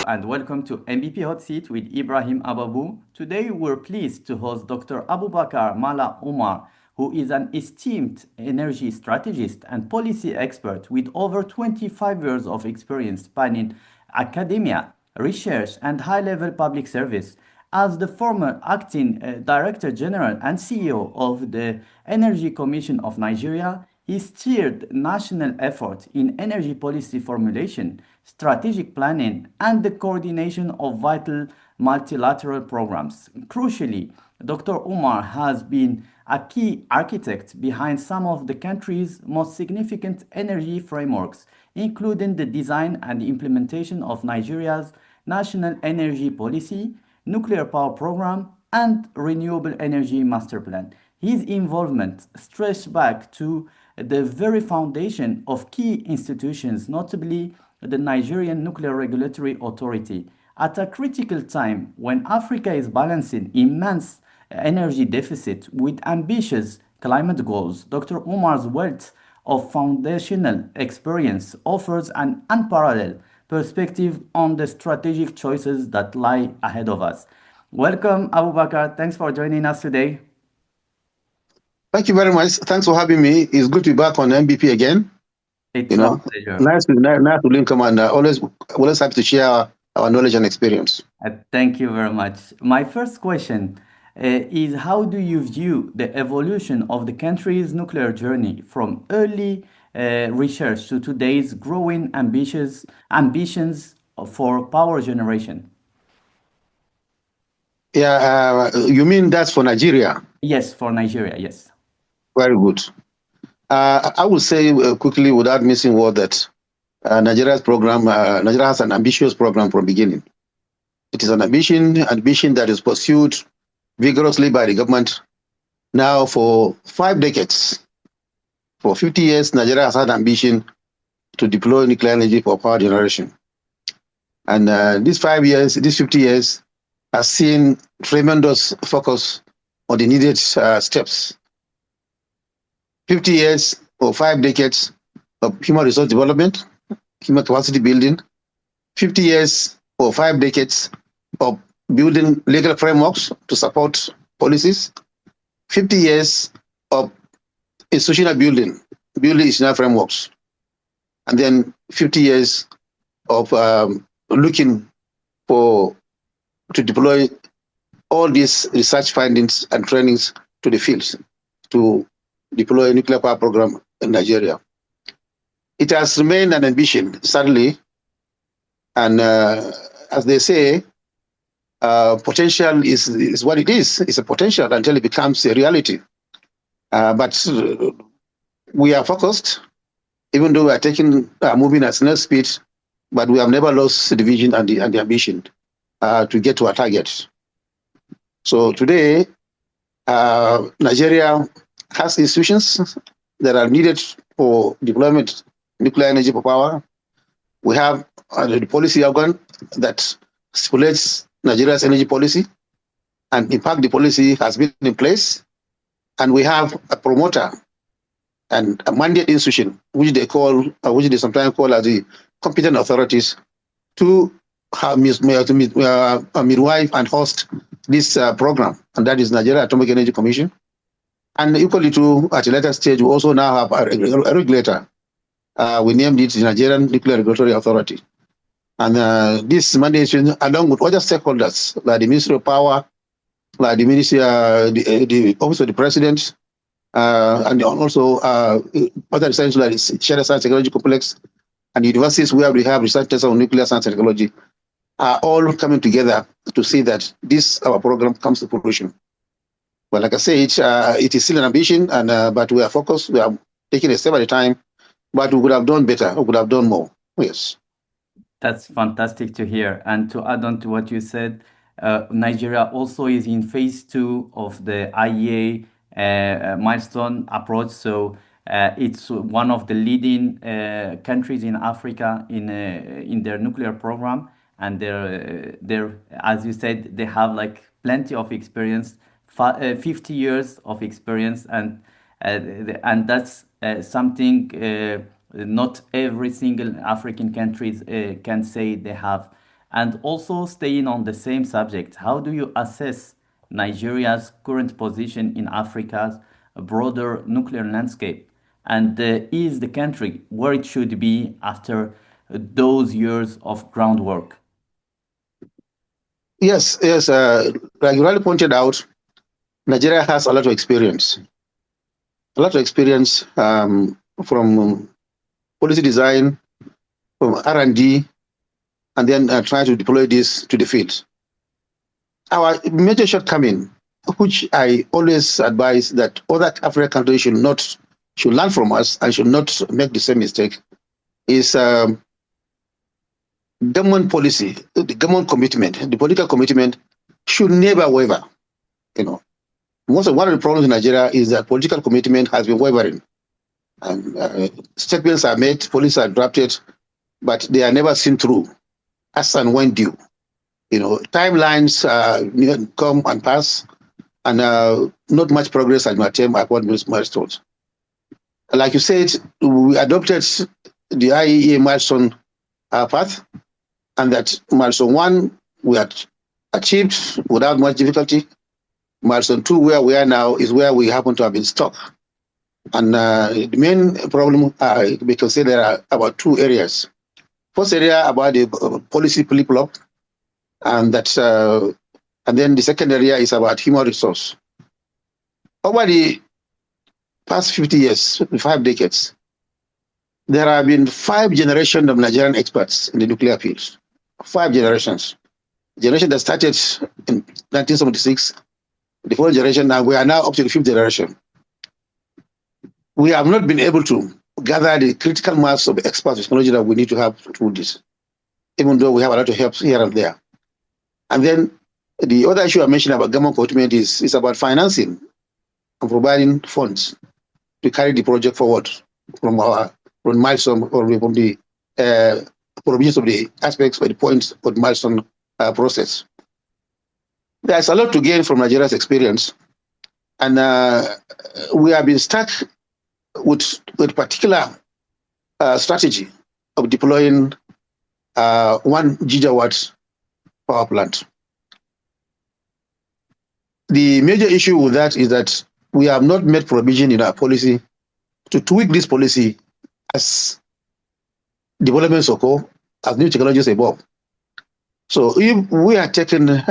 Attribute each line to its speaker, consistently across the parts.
Speaker 1: and welcome to MVP Hot Seat with Ibrahim Ababou. Today we're pleased to host Dr. Abubakar Malah Umar, who is an esteemed energy strategist and policy expert with over 25 years of experience spanning academia, research, and high-level public service. As the former acting Director General and CEO of the Energy Commission of Nigeria, he steered national efforts in energy policy formulation, strategic planning, and the coordination of vital multilateral programs. Crucially, Dr. Umar has been a key architect behind some of the country's most significant energy frameworks, including the design and implementation of Nigeria's National Energy Policy, Nuclear Power Program, and Renewable Energy Master Plan. His involvement stretched back to the very foundation of key institutions, notably the Nigerian Nuclear Regulatory Authority. At a critical time when Africa is balancing immense energy deficit with ambitious climate goals, Dr. Umar's wealth of foundational experience offers an unparalleled perspective on the strategic choices that lie ahead of us. Welcome, Abubakar. Thanks for joining us today.
Speaker 2: Thank you very much. Thanks for having me. It's good to be back on MVP again.
Speaker 1: It's my pleasure.
Speaker 2: Nice to link them, and always happy to share our knowledge and experience.
Speaker 1: Thank you very much. My first question is, how do you view the evolution of the country's nuclear journey from early research to today's growing ambitions for power generation?
Speaker 2: Yeah, you mean that's for Nigeria?
Speaker 1: Yes, for Nigeria, yes.
Speaker 2: Very good. I will say quickly, without missing word, that Nigeria has an ambitious program from beginning. It is an ambition that is pursued vigorously by the government now for 5 decades. For 50 years, Nigeria has had ambition to deploy nuclear energy for power generation. And these 50 years has seen tremendous focus on the needed steps. 50 years or 5 decades of human resource development, human capacity building, 50 years or 5 decades of building legal frameworks to support policies, 50 years of institutional building institutional frameworks, and then 50 years of looking to deploy all these research findings and trainings to the fields to deploy a nuclear power program in Nigeria. It has remained an ambition, certainly, and as they say, potential is what it is. It's a potential until it becomes a reality. But we are focused, even though we are moving at snail speed, but we have never lost the vision and the ambition to get to our target. So today, Nigeria has institutions that are needed for deployment nuclear energy for power. We have the policy organ that stipulates Nigeria's energy policy, and in fact the policy has been in place, and we have a promoter and a mandate institution, which they sometimes call as the competent authorities, to midwife and host this program, and that is Nigeria Atomic Energy Commission. And equally true, at a later stage, we also now have a regulator. We named it the Nigerian Nuclear Regulatory Authority. And this mandate, along with other stakeholders, like the Ministry of Power, like the Ministry, the Office of the President, and also other research like the Shared Science Technology Complex, and universities where we have research centers on nuclear science and technology, are all coming together to see that our program comes to fruition. But like I said, it is still an ambition, and but we are focused. We are taking a step at a time, but we could have done better. We could have done more. Yes.
Speaker 1: That's fantastic to hear. And to add on to what you said, Nigeria also is in phase 2 of the IEA milestone approach. So it's one of the leading countries in Africa in their nuclear program. And they're, as you said, they have like plenty of experience, 50 years of experience, and that's something not every single African countries can say they have. And also staying on the same subject, how do you assess Nigeria's current position in Africa's broader nuclear landscape? And is the country where it should be after those years of groundwork?
Speaker 2: Yes, yes. Like you rightly pointed out, Nigeria has a lot of experience. A lot of experience from policy design, from R&D, and then try to deploy this to the field. Our major shortcoming, which I always advise that other African countries should learn from us and should not make the same mistake, is government policy, the government commitment, the political commitment should never waver. You know, one of the problems in Nigeria is that political commitment has been wavering. Statements are made, policies are drafted, but they are never seen through as and when due. You know, timelines come and pass, and not much progress has been attained upon those milestones. Like you said, we adopted the IAEA milestone path, and that milestone 1 we had achieved without much difficulty. Milestone 2, where we are now, is where we happen to have been stuck. And the main problem we can say there are about 2 areas. First area about the policy flip-flop, and then the second area is about human resource. Over the past 50 years, 5 decades, there have been 5 generations of Nigerian experts in the nuclear field. 5 generations. Generation that started in 1976, the 4th generation, and we are now up to the 5th generation. We have not been able to gather the critical mass of experts technology that we need to have to do this, even though we have a lot of help here and there. And then the other issue I mentioned about government commitment is about financing and providing funds to carry the project forward from milestone or from the provisions of the aspects or the points of the milestone process. There's a lot to gain from Nigeria's experience, and we have been stuck with particular strategy of deploying 1 gigawatt power plant. The major issue with that is that we have not made provision in our policy to tweak this policy as developments occur, as new technologies evolve. So if we are taken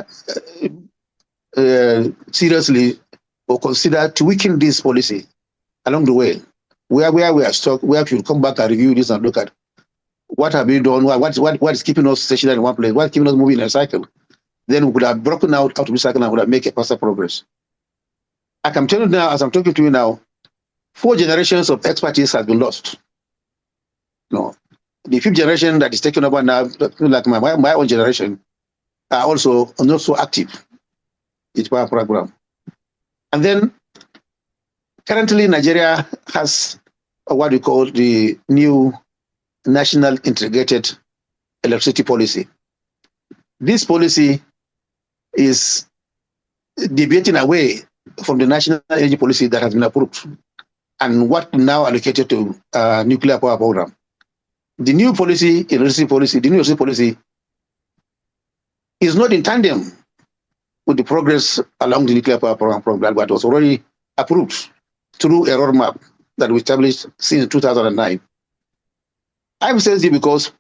Speaker 2: seriously or consider tweaking this policy along the way, where we are stuck, we should come back and review this and look at what have we done, what is keeping us stationary in one place, what is keeping us moving in a cycle. Then we could have broken out of the cycle and would have made a faster progress. I can tell you now, as I'm talking to you now, 4 generations of expertise has been lost. No, the 5th generation that is taken over now, like my own generation, are also not so active in the power program. And then currently Nigeria has what we call the new National Integrated Electricity Policy. This policy is deviating away from the national energy policy that has been approved and what now allocated to nuclear power program. The new policy, the new electricity policy, is not in tandem with the progress along the nuclear power program that was already approved through a roadmap that we established since 2009. I'm saying this because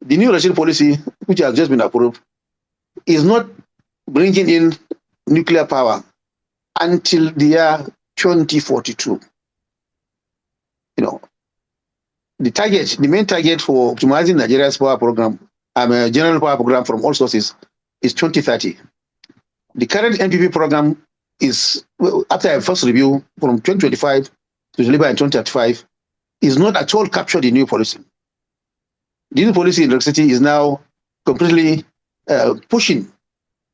Speaker 2: the new electricity policy, which has just been approved, is not bringing in nuclear power until the year 2042. You know, the main target for optimizing Nigeria's power program, general power program from all sources, is 2030. The current NPP program is, after a first review from 2025 to deliver in 2035, is not at all captured in new policy. The new policy in electricity is now completely pushing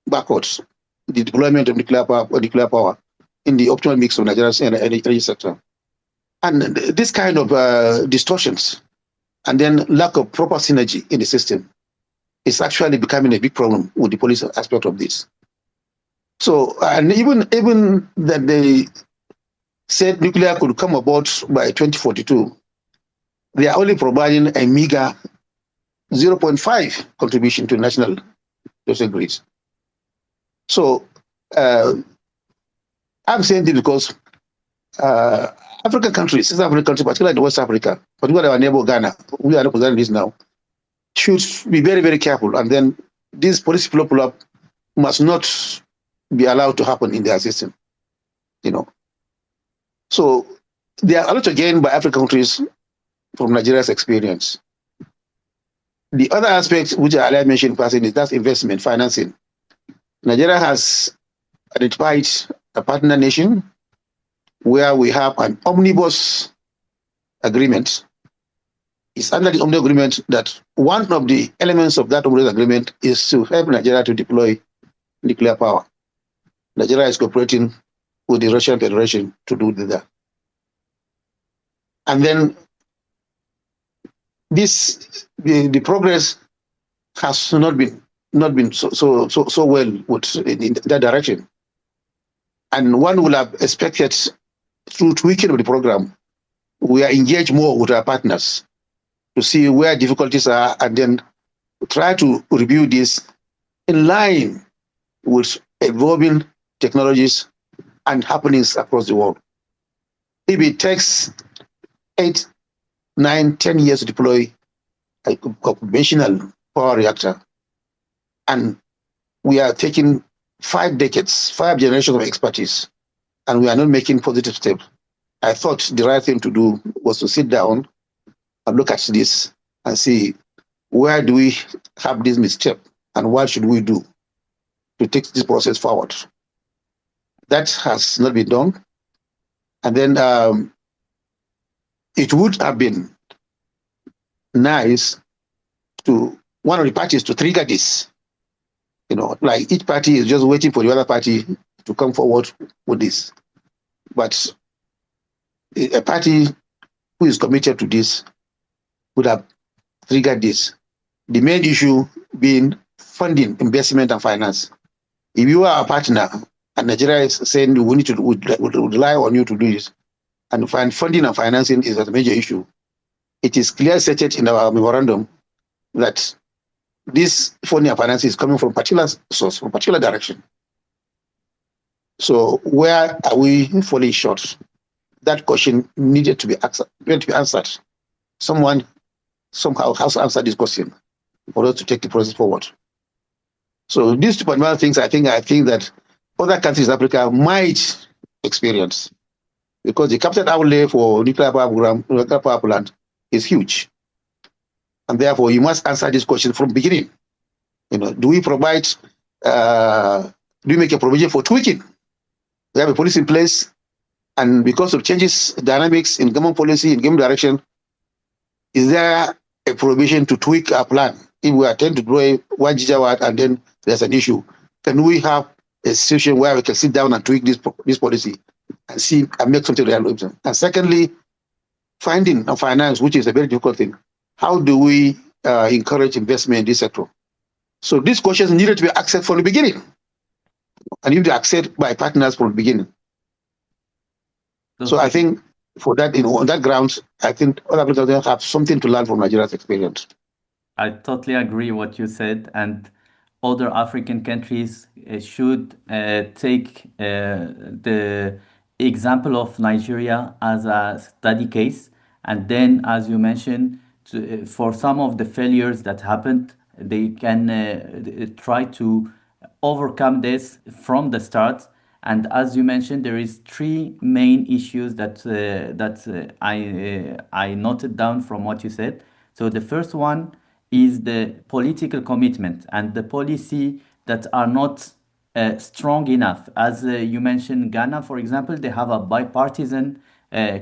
Speaker 2: backwards the deployment of nuclear power in the optimal mix of Nigeria's energy sector. And this kind of distortions and then lack of proper synergy in the system is actually becoming a big problem with the policy aspect of this. So, and even that they said nuclear could come about by 2042, they are only providing a meager 0.5 contribution to national social grid. So I'm saying this because African countries, South African countries, particularly in West Africa, particularly our neighbor Ghana, we are not considering this now, should be very, very careful. And then this policy pull-up must not be allowed to happen in their system, you know. So there are a lot to gain by African countries from Nigeria's experience. The other aspect which I mentioned passing is that's investment financing. Nigeria has identified a partner nation where we have an omnibus agreement. It's under the omnibus agreement that one of the elements of that omnibus agreement is to help Nigeria to deploy nuclear power. Nigeria is cooperating with the Russian Federation to do that. And then the progress has not been so well in that direction. And one would have expected through tweaking of the program, we are engaged more with our partners to see where difficulties are and then try to review this in line with evolving technologies and happenings across the world. If it takes 8, 9, 10 years to deploy a conventional power reactor, and we are taking 5 decades, 5 generations of expertise, and we are not making positive steps, I thought the right thing to do was to sit down and look at this and see where do we have this misstep and what should we do to take this process forward. That has not been done. And then it would have been nice to one of the parties to trigger this. You know, like each party is just waiting for the other party to come forward with this. But a party who is committed to this would have triggered this. The main issue being funding, investment, and finance. If you are a partner and Nigeria is saying we need to would rely on you to do this, and find funding and financing is a major issue, it is clearly stated in our memorandum that this funding and financing is coming from particular source, from particular direction. So where are we falling short? That question needed to be answered. Someone somehow has to answer this question for us to take the process forward. So these 2.1 things, I think that other countries in Africa might experience, because the capital outlay for nuclear power plant is huge, and therefore you must answer this question from the beginning. You know, do we provide? Do we make a provision for tweaking? We have a policy in place, and because of changes, dynamics in government policy, in government direction, is there a provision to tweak our plan? If we attempt to deploy 1 gigawatt and then there's an issue, can we have a situation where we can sit down and tweak this policy and see and make something real? And secondly, finding and finance, which is a very difficult thing. How do we encourage investment in this sector? So these questions needed to be accepted from the beginning, and need to be accepted by partners from the beginning. So I think for that, on that grounds, I think other Africans have something to learn from Nigeria's experience.
Speaker 1: I totally agree what you said, and other African countries should take the example of Nigeria as a study case, and then, as you mentioned, for some of the failures that happened, they can try to overcome this from the start. And as you mentioned, there is 3 main issues that I noted down from what you said. So the first one is the political commitment and the policy that are not strong enough. As you mentioned, Ghana, for example, they have a bipartisan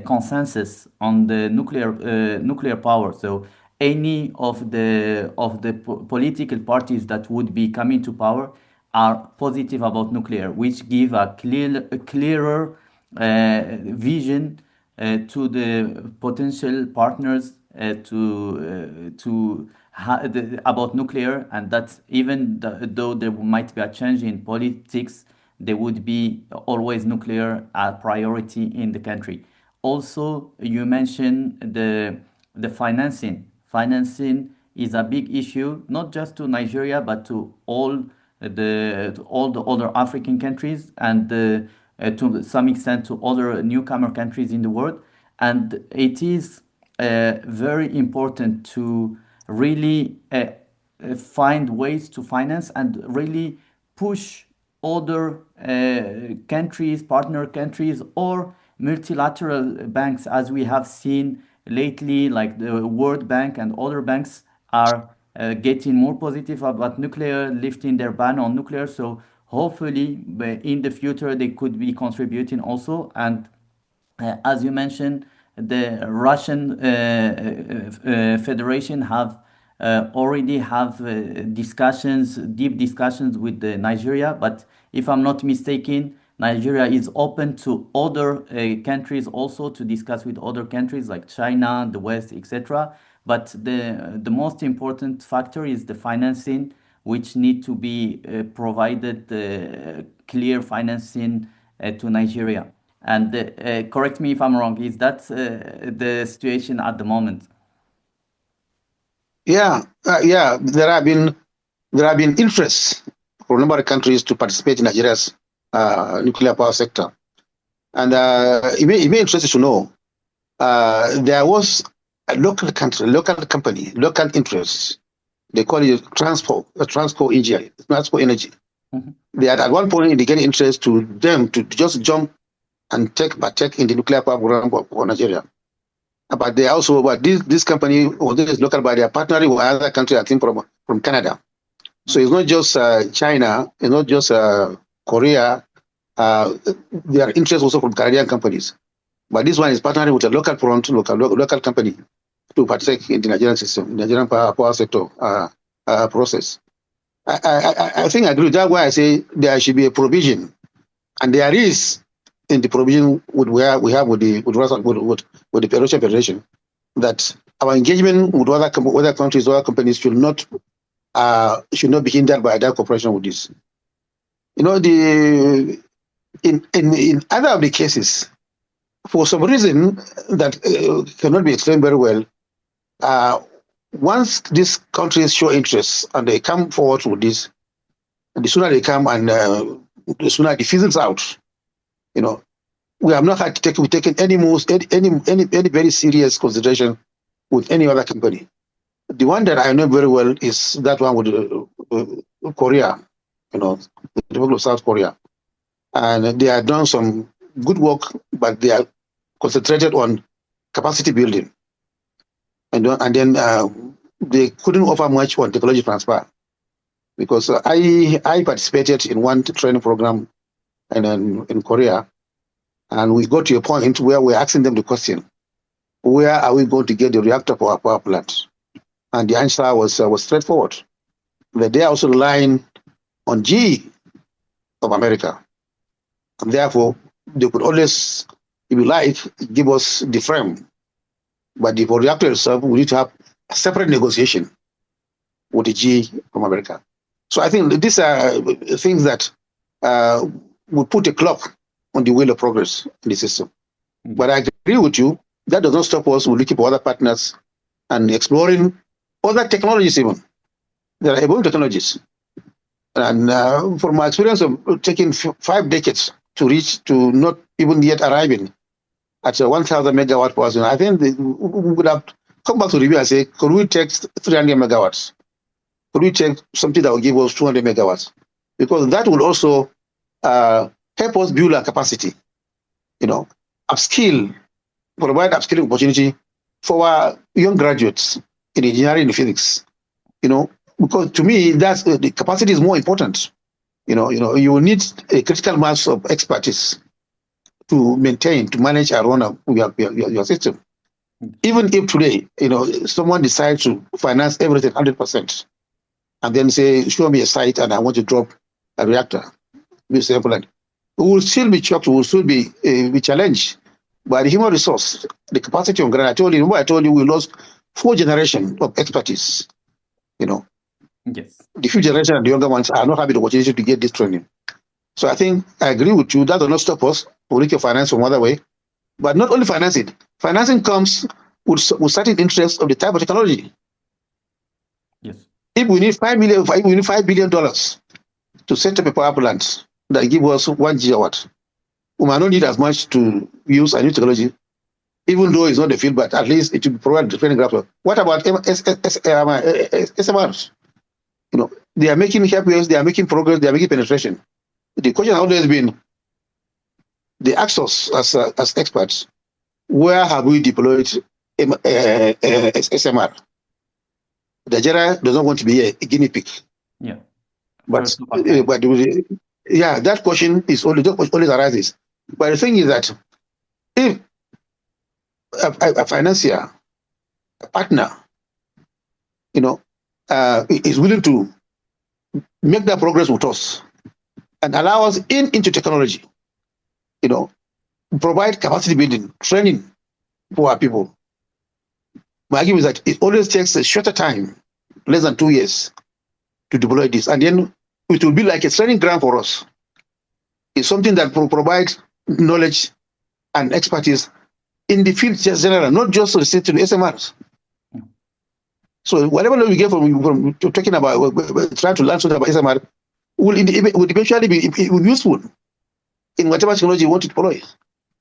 Speaker 1: consensus on the nuclear power. So any of the political parties that would be coming to power are positive about nuclear, which give a clearer vision to the potential partners about nuclear, and that even though there might be a change in politics, there would be always nuclear a priority in the country. Also, you mentioned the financing. Financing is a big issue, not just to Nigeria, but to all the other African countries and to some extent to other newcomer countries in the world. And it is very important to really find ways to finance and really push other countries, partner countries, or multilateral banks, as we have seen lately, like the World Bank and other banks are getting more positive about nuclear, lifting their ban on nuclear. So hopefully, in the future, they could be contributing also. And as you mentioned, the Russian Federation have already have discussions, deep discussions with Nigeria. But if I'm not mistaken, Nigeria is open to other countries also to discuss with other countries like China, the West, etc. But the most important factor is the financing, which need to be provided clear financing to Nigeria. And correct me if I'm wrong, is that the situation at the moment?
Speaker 2: Yeah. There have been interests for a number of countries to participate in Nigeria's nuclear power sector, and it may interest you to know there was a local country, local company, local interests. They call it Transco Energy.
Speaker 1: Mhm.
Speaker 2: They had at one point indicated interest to them to just jump and partake in the nuclear power program for Nigeria. But this company, although it's local, but they are partnering with other countries, I think from Canada. So it's not just China, it's not just Korea. There are interests also from Canadian companies. But this one is partnering with a local company to partake in the Nigerian system, Nigerian power sector process. I think I agree. That's why I say there should be a provision, and there is in the provision with the Russian Federation, that our engagement with other countries, other companies should not be hindered by that cooperation with this. In other of the cases, for some reason that cannot be explained very well, once these countries show interest and they come forward with this, the sooner they come and the sooner it fizzles out. We have not had to taken any very serious consideration with any other company. The one that I know very well is that one with Korea, the Republic of South Korea, and they have done some good work, but they are concentrated on capacity building, and then they couldn't offer much on technology transfer, because I participated in one training program in Korea. And we got to a point where we're asking them the question, where are we going to get the reactor for our power plant? And the answer was straightforward. That they are also relying on GE of America. And therefore, they could always, if you like, give us the frame. But the reactor itself, we need to have a separate negotiation with the GE from America. So I think these are things that would put a clock on the wheel of progress in the system.
Speaker 1: Okay.
Speaker 2: But I agree with you, that does not stop us from looking for other partners and exploring other technologies even. There are evolving technologies. And from my experience of taking 5 decades to reach to not even yet arriving at 1,000 megawatt power, I think we would have come back to review and say, could we take 300 megawatts? Could we take something that will give us 200 megawatts? Because that will also help us build our capacity, provide upskilling opportunity for our young graduates in engineering and physics, because to me, that's the capacity is more important. You will need a critical mass of expertise to manage and run your system. Even if today, someone decides to finance everything 100%, and then say, show me a site and I want to drop a reactor, be simple. We will still be shocked, we will still be challenged by the human resource, the capacity on ground. I told you we lost 4 generations of expertise.
Speaker 1: Yes.
Speaker 2: The few generations and the younger ones are not having the opportunity to get this training. So I think I agree with you, that does not stop us from looking finance from other way. But not only financing. Financing comes with certain interests of the type of technology. If we need $5 billion to set up a power plant that give us 1 gigawatt, we might not need as much to use a new technology, even though it's not the field, but at least it will provide the training ground. What about SMRs? They are making headways, they are making progress, they are making penetration. The question has always been, the access as experts, where have we deployed SMR? Nigeria does not want to be a guinea pig.
Speaker 1: Yeah.
Speaker 2: But that question is always arises. But the thing is that if a financier, a partner, is willing to make that progress with us and allow us into technology, provide capacity building, training for our people. My argument is that it always takes a shorter time, less than 2 years, to deploy this. And then it will be like a training ground for us. It's something that provides knowledge and expertise in the field just general, not just restricted to SMRs. So whatever we get from talking about, trying to learn something about SMR, will eventually be useful in whatever technology you want to deploy.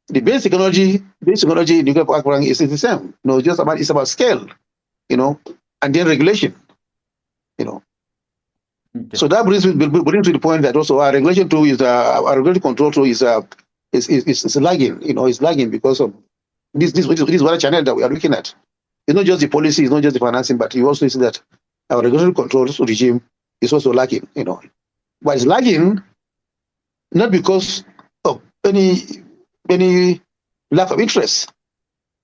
Speaker 2: The base technology in nuclear power program is the same. It's about scale, and then regulation, Okay. So that brings to the point that also our regulation tool is our regulatory control tool is lagging. It's lagging because of this is one channel that we are looking at. It's not just the policy, it's not just the financing, but you also see that our regulatory control regime is also lacking. But it's lagging not because of any lack of interest,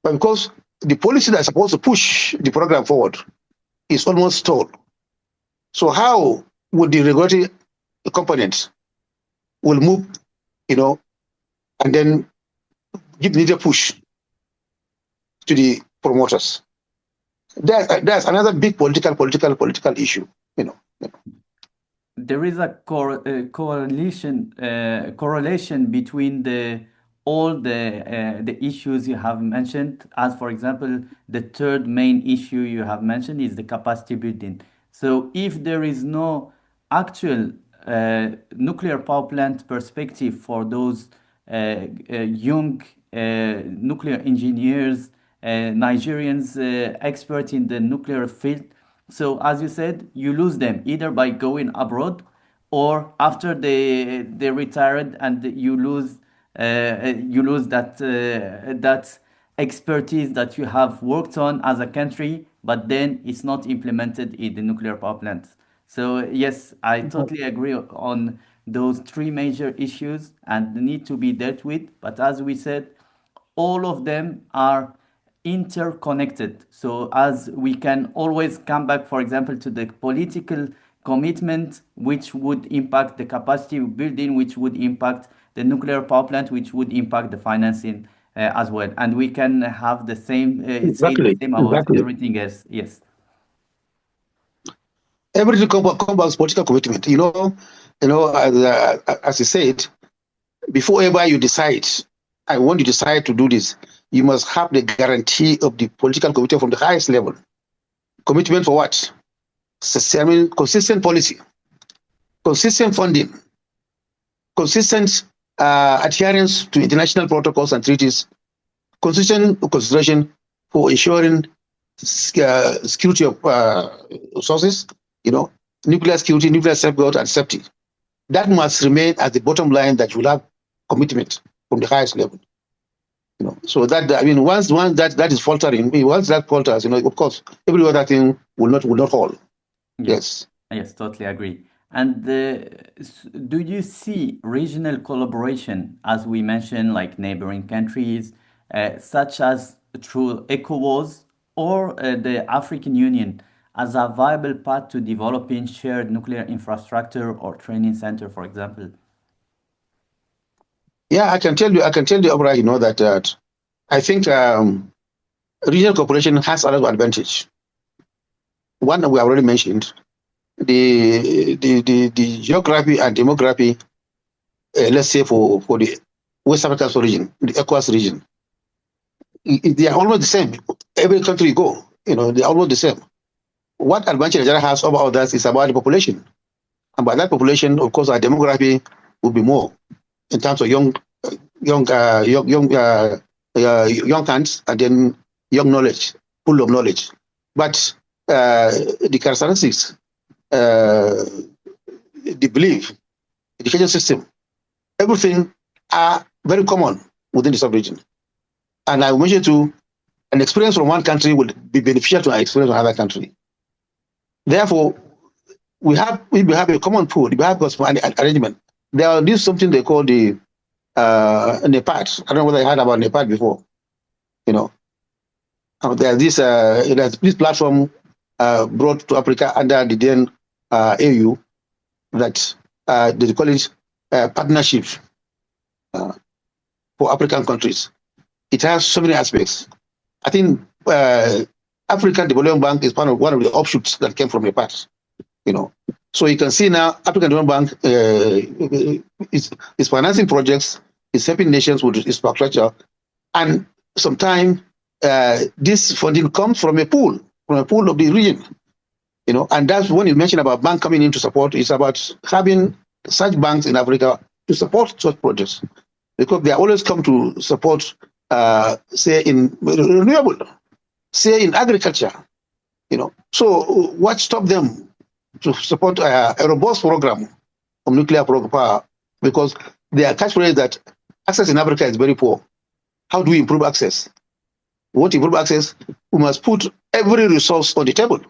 Speaker 2: but because the policy that's supposed to push the program forward is almost stalled. So how would the regulatory components will move, and then give the push to the promoters? That's another big political issue.
Speaker 1: There is a correlation between all the issues you have mentioned. As for example, the third main issue you have mentioned is the capacity building. So if there is no actual nuclear power plant perspective for those young nuclear engineers, Nigerians, experts in the nuclear field. So as you said, you lose them either by going abroad or after they retired, and you lose that expertise that you have worked on as a country, but then it's not implemented in the nuclear power plants. So yes, I totally agree on those three major issues and need to be dealt with. But as we said, all of them are interconnected. So as we can always come back, for example, to the political commitment, which would impact the capacity building, which would impact the nuclear power plant, which would impact the financing as well. And we can have the same, say the same about everything else. Yes.
Speaker 2: Everything comes back to political commitment. As you said, before ever you decide, I want you to decide to do this, you must have the guarantee of the political commitment from the highest level. Commitment for what? Consistent policy, consistent funding, consistent adherence to international protocols and treaties, consistent consideration for ensuring security of resources, nuclear security, nuclear safeguard and safety. That must remain as the bottom line, that you will have commitment from the highest level. So that, once that is faltering, once that falters, of course, every other thing will not hold. Yes.
Speaker 1: Yes, totally agree. And do you see regional collaboration, as we mentioned, like neighboring countries, such as through ECOWAS or the African Union, as a viable path to developing shared nuclear infrastructure or training center, for example?
Speaker 2: Yeah, I can tell you, Ibrahim, that I think regional cooperation has a lot of advantage. One that we have already mentioned, the geography and demography, let's say for the West African region, the ECOWAS region, they are almost the same. Every country you go, they are almost the same. what advantage Nigeria has over others is about the population. And by that population, of course, our demography will be more in terms of young hands, and then young knowledge, full of knowledge. But the characteristics, the belief, education system, everything are very common within the sub-region. And I mentioned too, an experience from one country will be beneficial to our experience from another country. Therefore, we have a common pool, we have an arrangement. There is something they call the NEPAD. I don't know whether I heard about NEPAD before. You know, there's this platform brought to Africa under the then AU that they call it partnership for African countries. It has so many aspects. I think African Development Bank is one of the offshoots that came from NEPAD. You know, so you can see now African Development Bank is financing projects, is helping nations with infrastructure, and sometimes this funding comes from a pool of the region. You know, and that's when you mentioned about bank coming in to support. It's about having such banks in Africa to support such projects, because they always come to support, say in renewable, say in agriculture. You know, so what stopped them to support a robust program of nuclear power? Because their catchphrase that access in Africa is very poor. How do we improve access? We want to improve access, we must put every resource on the table.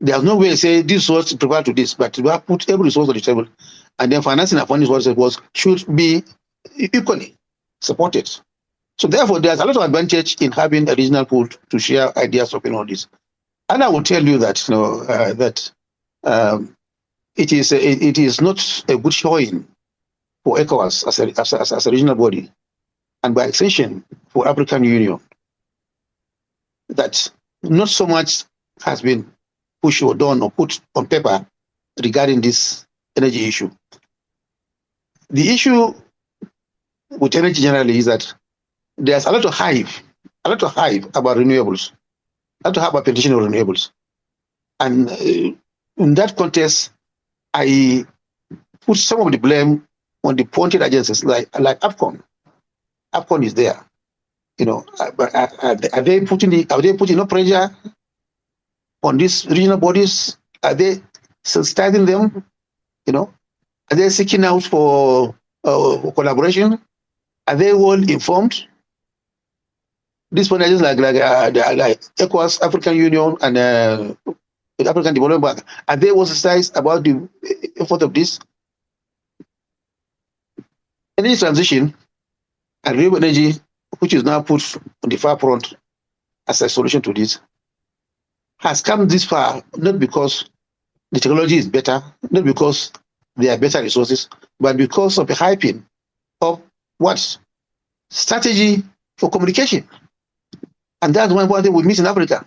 Speaker 2: There's no way to say this resource is prepared to this, but we have put every resource on the table, and then financing and funding should be equally supported. So therefore, there's a lot of advantage in having a regional pool to share ideas of all this. And I will tell you that, you know, it is not a good showing for ECOWAS as a regional body, and by extension for African Union, that not so much has been pushed or done or put on paper regarding this energy issue. The issue with energy generally is that there's a lot of hype about renewables, a lot of hype about penetration of renewables. And in that context, I put some of the blame on the pointed agencies like APCON. APCON is there. You know, are they putting no pressure on these regional bodies? Are they sensitizing them? You know, are they seeking out for collaboration? Are they well informed? These agencies like ECOWAS, African Union, and the African Development Bank, are they well sensitized about the effort of this? Energy transition and renewable energy, which is now put on the far front as a solution to this, has come this far not because the technology is better, not because there are better resources, but because of the hyping of what? Strategy for communication. And that's one thing we miss in Africa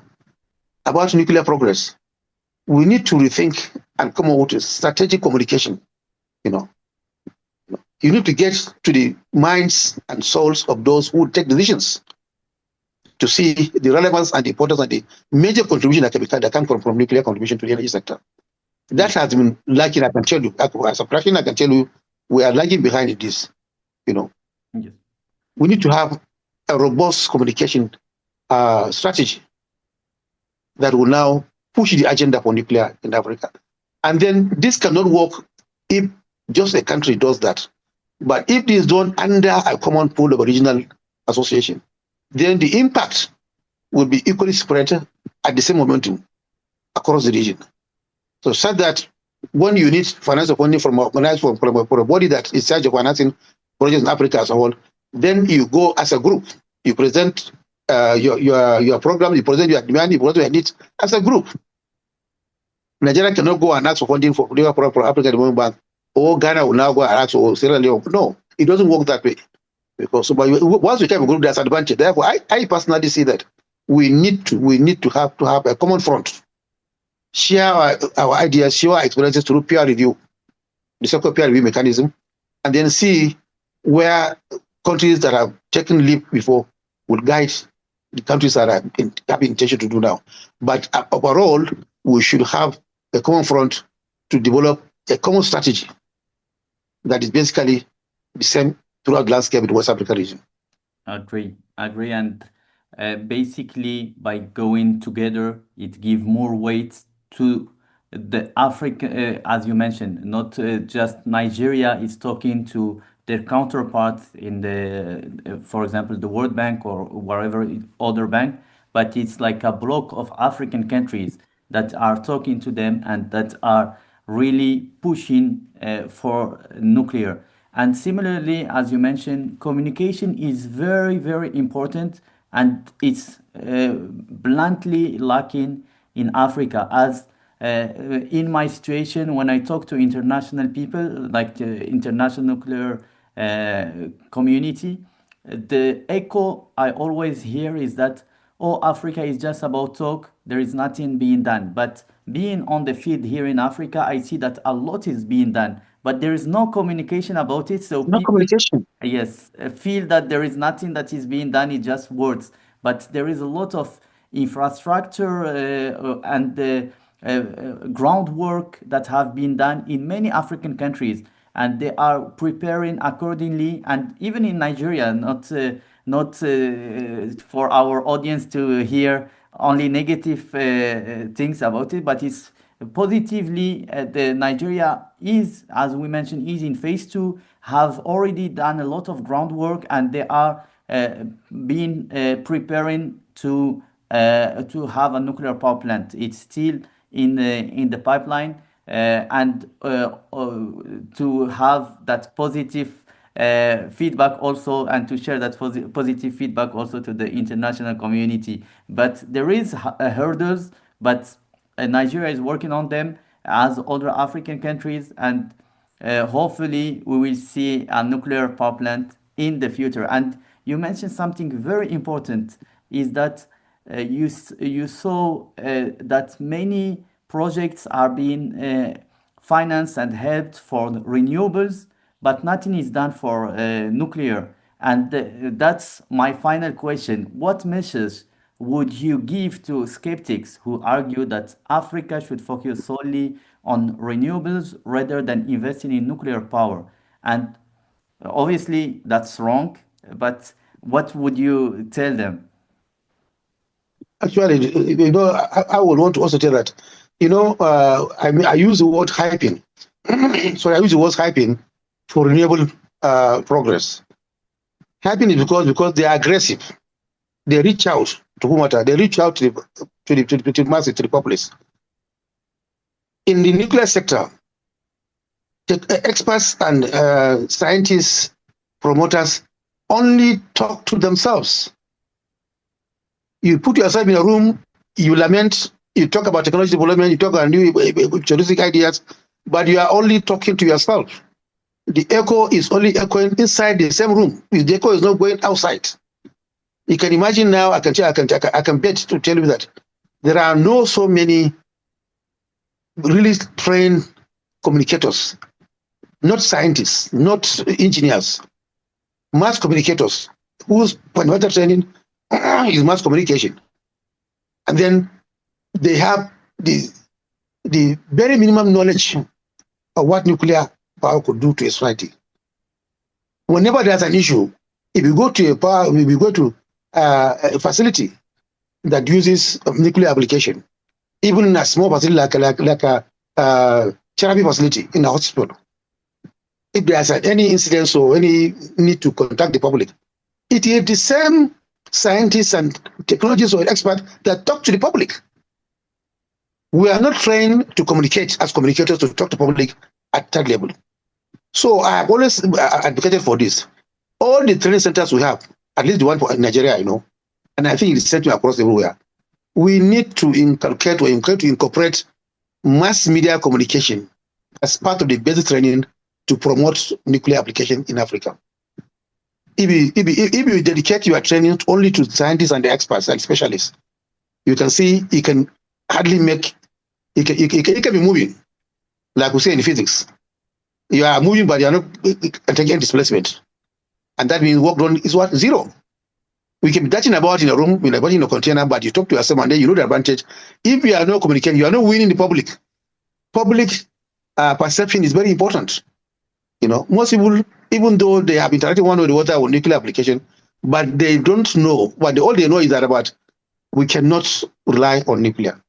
Speaker 2: about nuclear progress. We need to rethink and come up with a strategic communication. You know, you need to get to the minds and souls of those who take decisions to see the relevance and the importance and the major contribution that can come from nuclear contribution to the energy sector. That has been lacking. I can tell you, as a practitioner, I can tell you, we are lagging behind in this. You know,
Speaker 1: yes.
Speaker 2: We need to have a robust communication strategy that will now push the agenda for nuclear in Africa. And then this cannot work if just a country does that. But if this is done under a common pool of a regional association, then the impact will be equally spread at the same momentum across the region. So such that when you need financial funding from a body that is in charge of financing projects in Africa as a whole, then you go as a group. You present your program, you present your demand, you present your needs as a group. Nigeria cannot go and ask for funding for African Development Bank, or Ghana will now go and ask for Sierra Leone. No, it doesn't work that way. Because once we have a group, there's advantage. Therefore, I personally see that we need to have a common front, share our ideas, share our experiences through peer review, the so-called peer review mechanism, and then see where countries that have taken leap before will guide the countries are have intention to do now. But overall, we should have a common front to develop a common strategy that is basically the same throughout the landscape in the West Africa region.
Speaker 1: Agree, and basically by going together, it gives more weight to the Africa, as you mentioned, not just Nigeria is talking to their counterparts in the, for example, the World Bank or wherever other bank, but it's like a block of African countries that are talking to them and that are really pushing for nuclear. And similarly, as you mentioned, communication is very, very important, and it's bluntly lacking in Africa. As in my situation, when I talk to international people, like the international nuclear community, the echo I always hear is that, oh, Africa is just about talk, there is nothing being done. But being on the field here in Africa, I see that a lot is being done, but there is no communication about it. So
Speaker 2: No
Speaker 1: people,
Speaker 2: communication.
Speaker 1: yes, feel that there is nothing that is being done, it's just words. But there is a lot of infrastructure and groundwork that have been done in many African countries, and they are preparing accordingly. And even in Nigeria, not for our audience to hear only negative things about it, but it's positively. The Nigeria is, as we mentioned, is in phase 2, have already done a lot of groundwork, and they are been preparing to have a nuclear power plant. It's still in the pipeline, and to have that positive feedback also, and to share that positive feedback also to the international community. But there is hurdles, but Nigeria is working on them as other African countries, and hopefully we will see a nuclear power plant in the future. And you mentioned something very important, is that you saw that many projects are being financed and helped for renewables, but nothing is done for nuclear. And that's my final question. What message would you give to skeptics who argue that Africa should focus solely on renewables rather than investing in nuclear power? And obviously, that's wrong, but what would you tell them?
Speaker 2: Actually, I would want to also tell that, I use the word hyping. Sorry, I use the word hyping for renewable progress. Hyping is because they are aggressive. They reach out to whomever, they reach out to the masses, to the populace. In the nuclear sector, the experts and scientists, promoters only talk to themselves. You put yourself in a room, you lament, you talk about technology development, you talk about new futuristic ideas, but you are only talking to yourself. The echo is only echoing inside the same room. The echo is not going outside. You can imagine now, I can bet to tell you that there are no so many really trained communicators, not scientists, not engineers, mass communicators whose fundamental training is mass communication. And then they have the very minimum knowledge of what nuclear power could do to a society. Whenever there's an issue, if you go to a facility that uses nuclear application, even in a small facility like a therapy facility in a hospital, if there's any incident or any need to contact the public, it is the same scientists and technologists or experts that talk to the public. We are not trained to communicate as communicators, to talk to the public at that level. So I have always advocated for this. All the training centers we have, at least the one for Nigeria, and I think it's sent across everywhere, we need to incorporate mass media communication as part of the basic training to promote nuclear application in Africa. If you dedicate your training only to scientists and the experts and specialists, you can see you can hardly make, you can be moving, like we say in physics. You are moving, but you are not taking displacement. And that means work done is what? Zero. We can be touching about in a room, in a container, but you talk to yourself and then you know the advantage. If you are not communicating, you are not winning the public. Public perception is very important. Most people, even though they have interacted one with the other with nuclear application, but they don't know. All they know is that about we cannot rely on nuclear,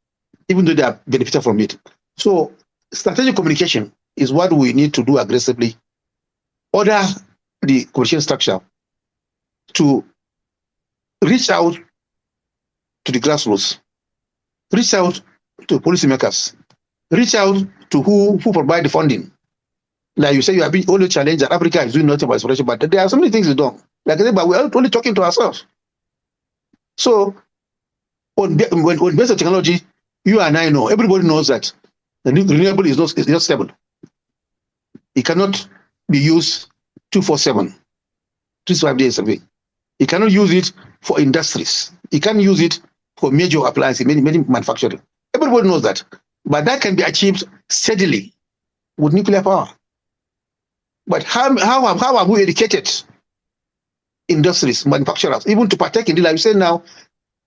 Speaker 2: even though they are benefited from it. So strategic communication is what we need to do aggressively. Order the communication structure to reach out to the grassroots, reach out to policymakers, reach out to who provide the funding. Like you say, you have been only challenged that Africa is doing nothing but exploration, but there are so many things we don't. Like I said, but we're only talking to ourselves. So on basic technology, you and I know, everybody knows that the renewable is not stable. It cannot be used 24/7, 365 days a week. You cannot use it for industries. You can't use it for major appliances, many manufacturing. Everybody knows that. But that can be achieved steadily with nuclear power. But how have we educated industries, manufacturers, even to partake in it? Like you said now,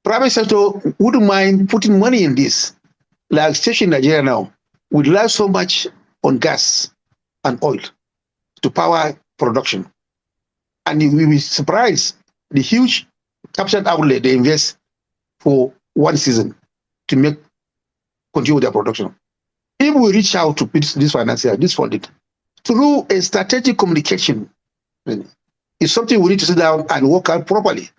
Speaker 2: private sector wouldn't mind putting money in this. Like station in Nigeria now, we rely so much on gas and oil to power production. And you will be surprised the huge capital outlay they invest for one season to continue their production. If we reach out to this financier, this funding, through a strategic communication, it's something we need to sit down and work out properly,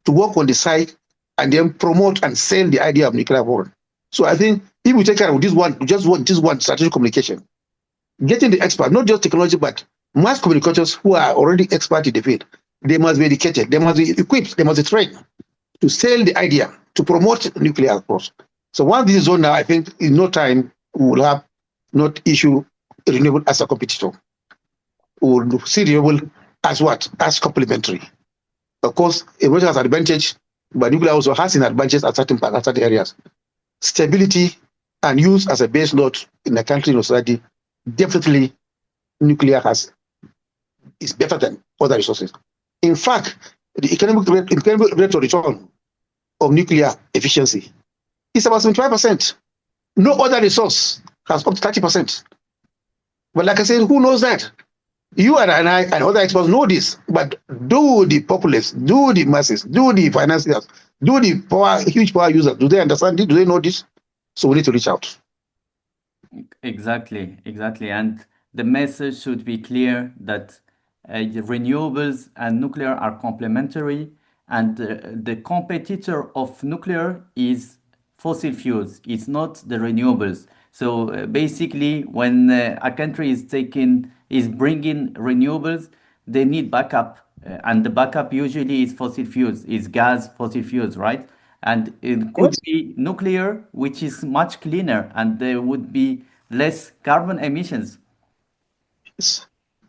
Speaker 2: to work on the side and then promote and sell the idea of nuclear power. So I think if we take care of this one strategic communication, getting the expert, not just technology, but mass communicators who are already expert in the field, they must be educated, they must be equipped, they must be trained to sell the idea, to promote nuclear approach. So once this is on now, I think in no time we will have not issue renewable as a competitor. We will see renewable as what? As complementary. Of course, erosion has advantage, but nuclear also has an advantage at certain areas. Stability and use as a base load in a country or society, definitely nuclear is better than other resources. In fact, the economic rate of return of nuclear efficiency is about 75%. No other resource has up to 30%. But like I said, who knows that? You and I and other experts know this, but do the populace, do the masses, do the financiers, do the huge power users, do they understand it? Do they know this? So we need to reach out.
Speaker 1: Exactly. And the message should be clear that renewables and nuclear are complementary, and the competitor of nuclear is fossil fuels. It's not the renewables. So basically, when a country is bringing renewables, they need backup, and the backup usually is fossil fuels, is gas, fossil fuels, right? And it could be nuclear, which is much cleaner, and there would be less carbon emissions.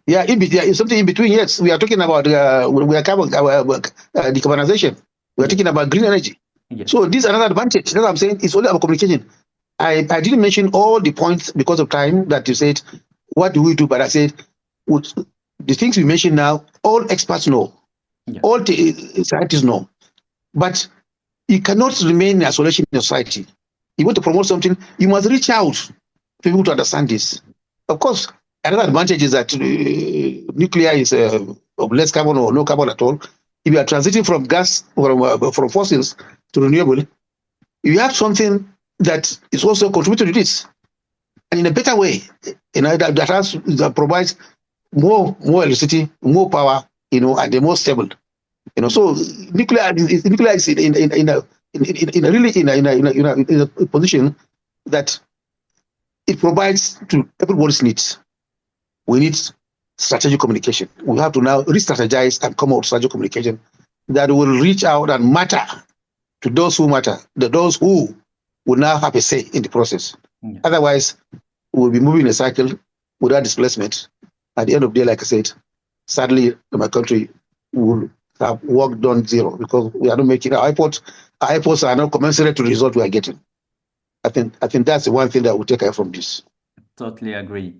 Speaker 2: Yeah, it's something in between. Yes, we are talking about decarbonization. We are talking about green energy.
Speaker 1: Yes.
Speaker 2: So this is another advantage. That's what I'm saying. It's only about communication. I didn't mention all the points because of time that you said, what do we do? But I said, the things we mentioned now, all experts know.
Speaker 1: Yes.
Speaker 2: All scientists know. But you cannot remain in isolation in society. You want to promote something, you must reach out to people to understand this. Of course, another advantage is that nuclear is of less carbon or no carbon at all. If you are transiting from gas, from fossils to renewable, you have something that is also contributing to this, and in a better way, that provides more electricity, more power, and they're more stable. So nuclear is in a position that it provides to everybody's needs. We need strategic communication. We have to now re-strategize and come out with strategic communication that will reach out and matter to those who matter, those who will now have a say in the process.
Speaker 1: Yeah.
Speaker 2: Otherwise, we'll be moving in a cycle without displacement. At the end of the day, like I said, sadly, my country will have work done zero because we are not making our efforts are not commensurate to the result we are getting. I think that's the one thing that will take away from this.
Speaker 1: Totally agree.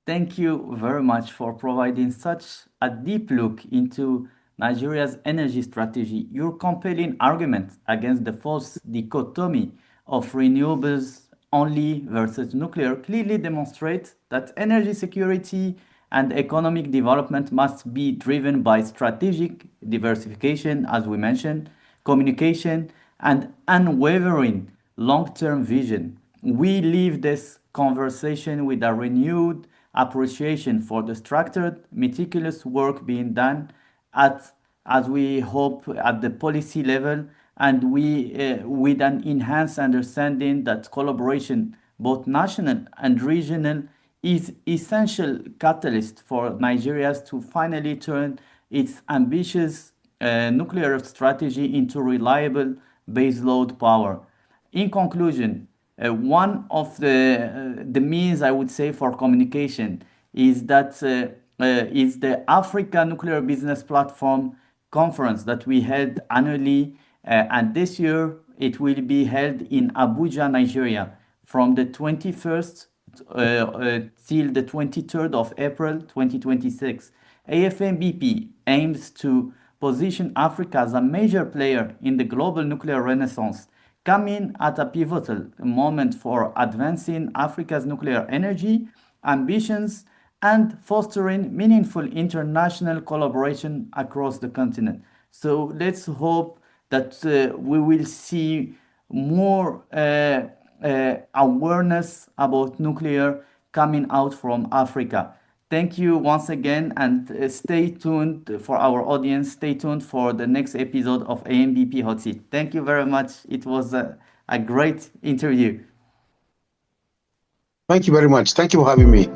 Speaker 1: Thank you very much for providing such a deep look into Nigeria's energy strategy, your compelling argument against the false dichotomy of renewables only versus nuclear clearly demonstrates that energy security and economic development must be driven by strategic diversification, as we mentioned, communication, and unwavering long-term vision. We leave this conversation with a renewed appreciation for the structured, meticulous work being done at, as we hope, at the policy level, and with an enhanced understanding that collaboration, both national and regional, is essential catalyst for Nigeria to finally turn its ambitious nuclear strategy into reliable baseload power. In conclusion, one of the means I would say for communication is the Africa Nuclear Business Platform conference that we held annually, and this year it will be held in Abuja, Nigeria, from the 21st till the 23rd of April 2026. AFNBP aims to position Africa as a major player in the global nuclear renaissance, coming at a pivotal moment for advancing Africa's nuclear energy ambitions and fostering meaningful international collaboration across the continent. So let's hope that we will see more awareness about nuclear coming out from Africa. Thank you once again, and stay tuned for our audience. Stay tuned for the next episode of AMBP Hot Seat. Thank you very much. It was a great interview.
Speaker 2: Thank you very much. Thank you for having me.